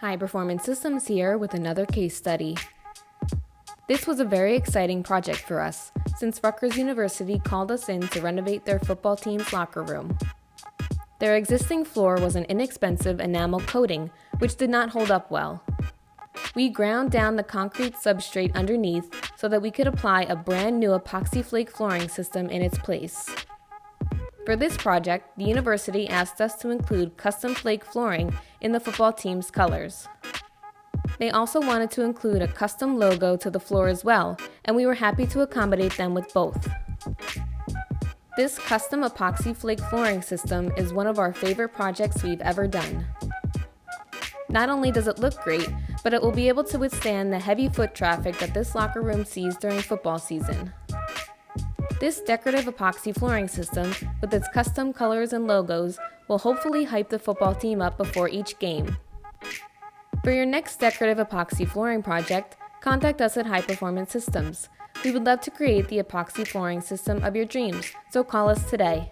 High Performance Systems here with another case study. This was a very exciting project for us, since Rutgers University called us in to renovate their football team's locker room. Their existing floor was an inexpensive enamel coating, which did not hold up well. We ground down the concrete substrate underneath so that we could apply a brand new Epoxy Flake Flooring system in its place. For this project, the university asked us to include custom flake flooring in the football team's colors. They also wanted to include a custom logo to the floor as well, and we were happy to accommodate them with both. This custom epoxy flake flooring system is one of our favorite projects we've ever done. Not only does it look great, but it will be able to withstand the heavy foot traffic that this locker room sees during football season. This decorative epoxy flooring system, with its custom colors and logos, will hopefully hype the football team up before each game. For your next decorative epoxy flooring project, contact us at High Performance Systems. We would love to create the epoxy flooring system of your dreams, so call us today.